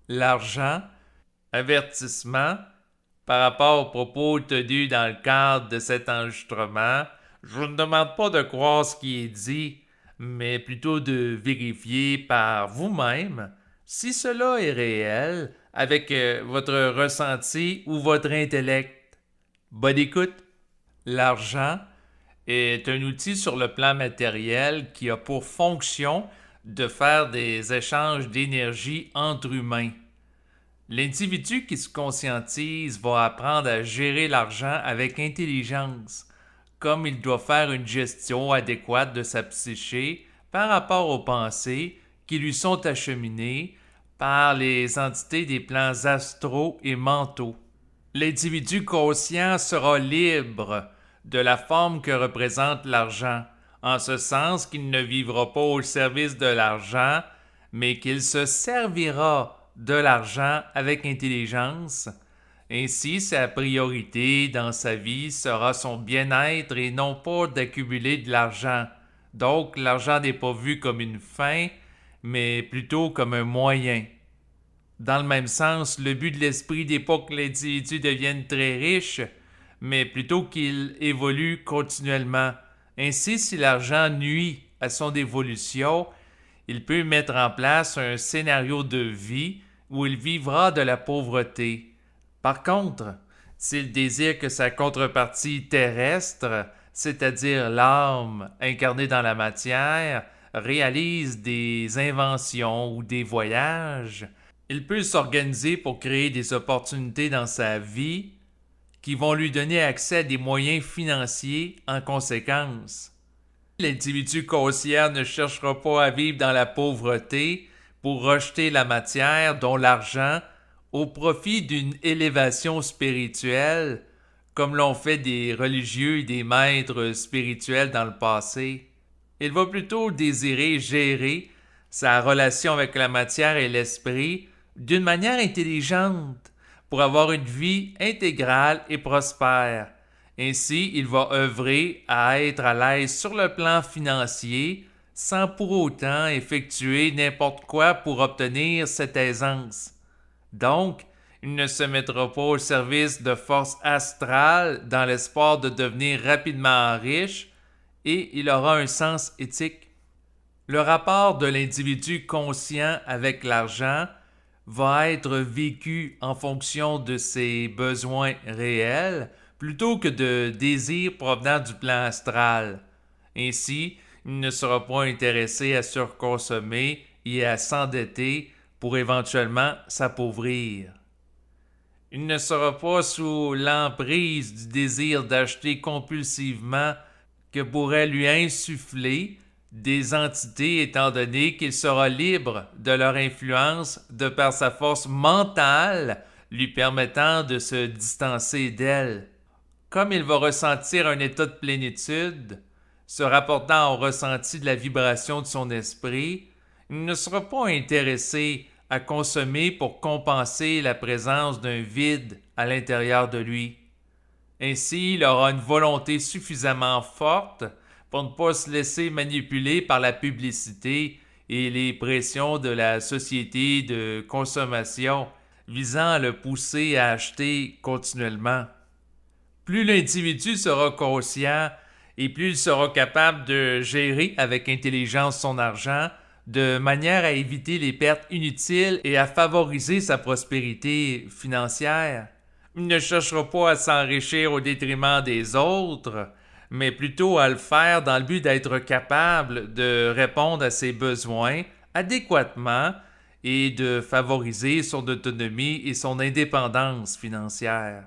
L'argent, avertissement, par rapport aux propos tenus dans le cadre de cet enregistrement, je vous ne demande pas de croire ce qui est dit, mais plutôt de vérifier par vous-même si cela est réel avec votre ressenti ou votre intellect. Bonne écoute. L'argent est un outil sur le plan matériel qui a pour fonction de faire des échanges d'énergie entre humains. L'individu qui se conscientise va apprendre à gérer l'argent avec intelligence, comme il doit faire une gestion adéquate de sa psyché par rapport aux pensées qui lui sont acheminées par les entités des plans astraux et mentaux. L'individu conscient sera libre de la forme que représente l'argent, en ce sens qu'il ne vivra pas au service de l'argent, mais qu'il se servira de l'argent avec intelligence. Ainsi, sa priorité dans sa vie sera son bien-être et non pas d'accumuler de l'argent. Donc, l'argent n'est pas vu comme une fin, mais plutôt comme un moyen. Dans le même sens, le but de l'esprit n'est pas que l'individu devienne très riche, mais plutôt qu'il évolue continuellement. Ainsi, si l'argent nuit à son évolution, il peut mettre en place un scénario de vie où il vivra de la pauvreté. Par contre, s'il désire que sa contrepartie terrestre, c'est-à-dire l'âme incarnée dans la matière, réalise des inventions ou des voyages, il peut s'organiser pour créer des opportunités dans sa vie qui vont lui donner accès à des moyens financiers en conséquence. L'individu conscient ne cherchera pas à vivre dans la pauvreté pour rejeter la matière, dont l'argent, au profit d'une élévation spirituelle, comme l'ont fait des religieux et des maîtres spirituels dans le passé. Il va plutôt désirer gérer sa relation avec la matière et l'esprit d'une manière intelligente pour avoir une vie intégrale et prospère. Ainsi, il va œuvrer à être à l'aise sur le plan financier sans pour autant effectuer n'importe quoi pour obtenir cette aisance. Donc, il ne se mettra pas au service de forces astrales dans l'espoir de devenir rapidement riche et il aura un sens éthique. Le rapport de l'individu conscient avec l'argent va être vécu en fonction de ses besoins réels plutôt que de désirs provenant du plan astral. Ainsi, il ne sera pas intéressé à surconsommer et à s'endetter pour éventuellement s'appauvrir. Il ne sera pas sous l'emprise du désir d'acheter compulsivement que pourrait lui insuffler des entités étant donné qu'il sera libre de leur influence de par sa force mentale lui permettant de se distancer d'elles. Comme il va ressentir un état de plénitude, se rapportant au ressenti de la vibration de son esprit, il ne sera pas intéressé à consommer pour compenser la présence d'un vide à l'intérieur de lui. Ainsi, il aura une volonté suffisamment forte pour ne pas se laisser manipuler par la publicité et les pressions de la société de consommation visant à le pousser à acheter continuellement. Plus l'individu sera conscient et plus il sera capable de gérer avec intelligence son argent de manière à éviter les pertes inutiles et à favoriser sa prospérité financière. Il ne cherchera pas à s'enrichir au détriment des autres, mais plutôt à le faire dans le but d'être capable de répondre à ses besoins adéquatement et de favoriser son autonomie et son indépendance financière.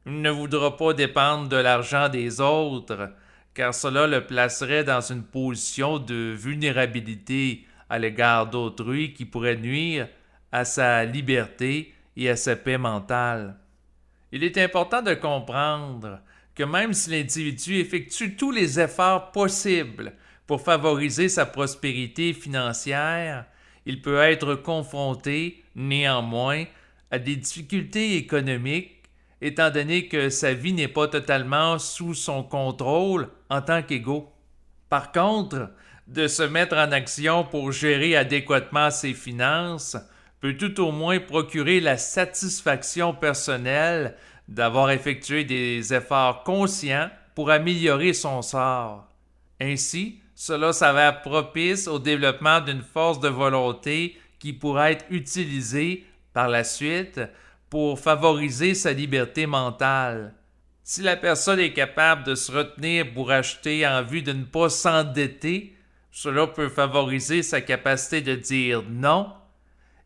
Il ne voudra pas dépendre de l'argent des autres, car cela le placerait dans une position de vulnérabilité à l'égard d'autrui qui pourrait nuire à sa liberté et à sa paix mentale. Il est important de comprendre que même si l'individu effectue tous les efforts possibles pour favoriser sa prospérité financière, il peut être confronté, néanmoins, à des difficultés économiques étant donné que sa vie n'est pas totalement sous son contrôle en tant qu'égaux. Par contre, de se mettre en action pour gérer adéquatement ses finances peut tout au moins procurer la satisfaction personnelle d'avoir effectué des efforts conscients pour améliorer son sort. Ainsi, cela s'avère propice au développement d'une force de volonté qui pourra être utilisée par la suite pour favoriser sa liberté mentale. Si la personne est capable de se retenir pour acheter en vue de ne pas s'endetter, cela peut favoriser sa capacité de dire non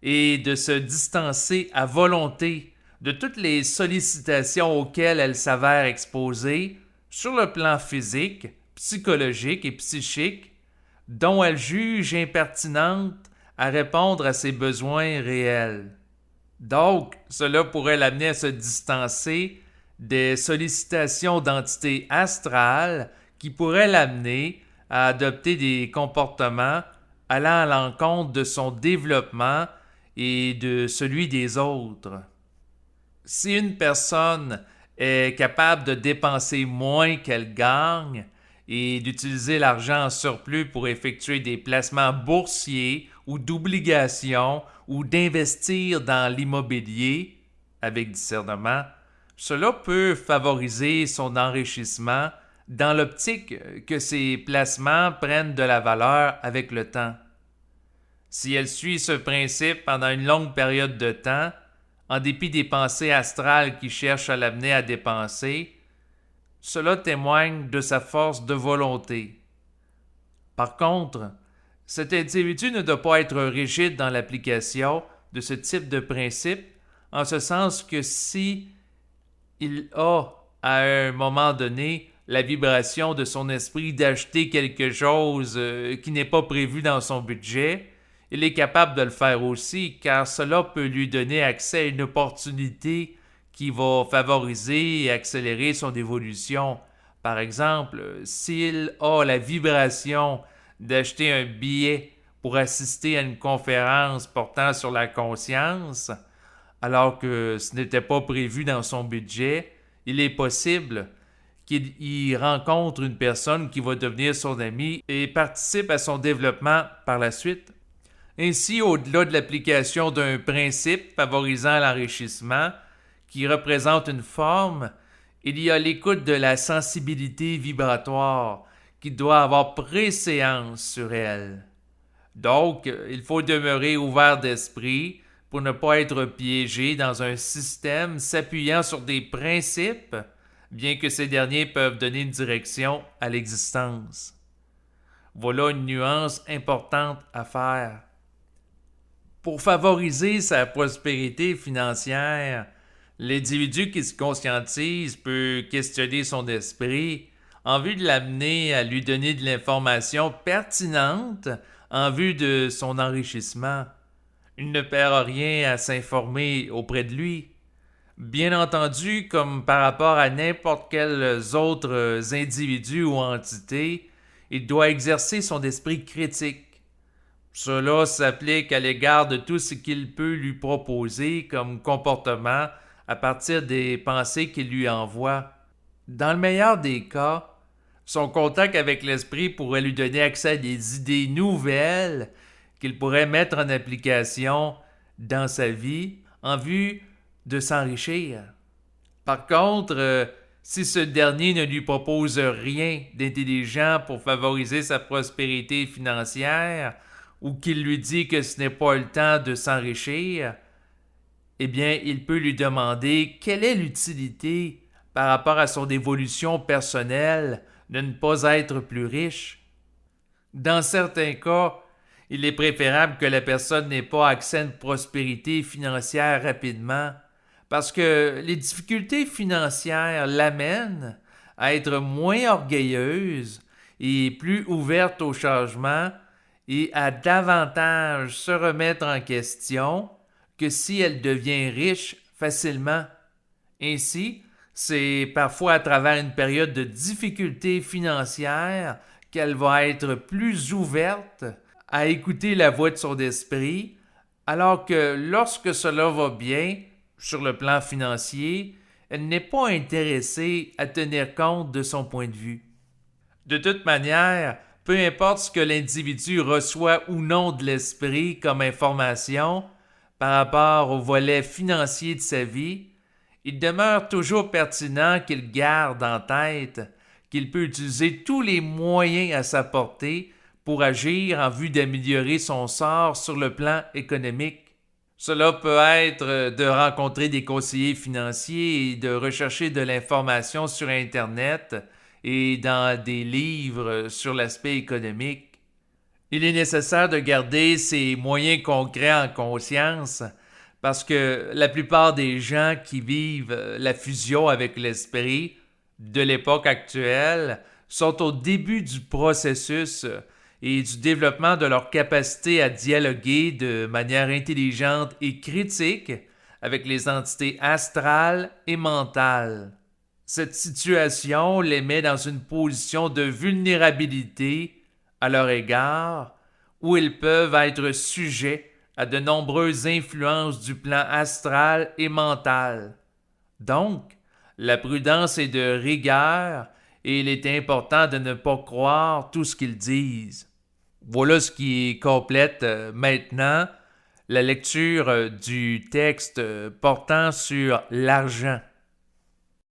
et de se distancer à volonté de toutes les sollicitations auxquelles elle s'avère exposée sur le plan physique, psychologique et psychique, dont elle juge impertinentes à répondre à ses besoins réels. Donc, cela pourrait l'amener à se distancer des sollicitations d'entités astrales qui pourraient l'amener à adopter des comportements allant à l'encontre de son développement et de celui des autres. Si une personne est capable de dépenser moins qu'elle gagne et d'utiliser l'argent en surplus pour effectuer des placements boursiers ou d'obligations ou d'investir dans l'immobilier avec discernement, cela peut favoriser son enrichissement dans l'optique que ces placements prennent de la valeur avec le temps. Si elle suit ce principe pendant une longue période de temps, en dépit des pensées astrales qui cherchent à l'amener à dépenser, cela témoigne de sa force de volonté. Par contre, cet individu ne doit pas être rigide dans l'application de ce type de principe, en ce sens que si il a, à un moment donné, la vibration de son esprit d'acheter quelque chose qui n'est pas prévu dans son budget, il est capable de le faire aussi, car cela peut lui donner accès à une opportunité qui va favoriser et accélérer son évolution. Par exemple, s'il a la vibration d'acheter un billet pour assister à une conférence portant sur la conscience, alors que ce n'était pas prévu dans son budget, il est possible qu'il y rencontre une personne qui va devenir son ami et participe à son développement par la suite. Ainsi, au-delà de l'application d'un principe favorisant l'enrichissement, qui représente une forme, il y a l'écoute de la sensibilité vibratoire qui doit avoir préséance sur elle. Donc, il faut demeurer ouvert d'esprit pour ne pas être piégé dans un système s'appuyant sur des principes, bien que ces derniers peuvent donner une direction à l'existence. Voilà une nuance importante à faire. Pour favoriser sa prospérité financière, l'individu qui se conscientise peut questionner son esprit en vue de l'amener à lui donner de l'information pertinente en vue de son enrichissement. Il ne perd rien à s'informer auprès de lui. Bien entendu, comme par rapport à n'importe quels autres individus ou entités, il doit exercer son esprit critique. Cela s'applique à l'égard de tout ce qu'il peut lui proposer comme comportement à partir des pensées qu'il lui envoie. Dans le meilleur des cas, son contact avec l'esprit pourrait lui donner accès à des idées nouvelles qu'il pourrait mettre en application dans sa vie en vue de s'enrichir. Par contre, si ce dernier ne lui propose rien d'intelligent pour favoriser sa prospérité financière, ou qu'il lui dit que ce n'est pas le temps de s'enrichir, eh bien, il peut lui demander quelle est l'utilité par rapport à son évolution personnelle de ne pas être plus riche. Dans certains cas, il est préférable que la personne n'ait pas accès à une prospérité financière rapidement, parce que les difficultés financières l'amènent à être moins orgueilleuse et plus ouverte au changement et à davantage se remettre en question que si elle devient riche facilement. Ainsi, c'est parfois à travers une période de difficulté financière qu'elle va être plus ouverte à écouter la voix de son esprit, alors que lorsque cela va bien, sur le plan financier, elle n'est pas intéressée à tenir compte de son point de vue. De toute manière, peu importe ce que l'individu reçoit ou non de l'esprit comme information, par rapport au volet financier de sa vie, il demeure toujours pertinent qu'il garde en tête qu'il peut utiliser tous les moyens à sa portée pour agir en vue d'améliorer son sort sur le plan économique. Cela peut être de rencontrer des conseillers financiers et de rechercher de l'information sur Internet et dans des livres sur l'aspect économique. Il est nécessaire de garder ces moyens concrets en conscience parce que la plupart des gens qui vivent la fusion avec l'esprit de l'époque actuelle sont au début du processus et du développement de leur capacité à dialoguer de manière intelligente et critique avec les entités astrales et mentales. Cette situation les met dans une position de vulnérabilité à leur égard où ils peuvent être sujets à de nombreuses influences du plan astral et mental. Donc, la prudence est de rigueur et il est important de ne pas croire tout ce qu'ils disent. Voilà ce qui complète maintenant la lecture du texte portant sur l'argent.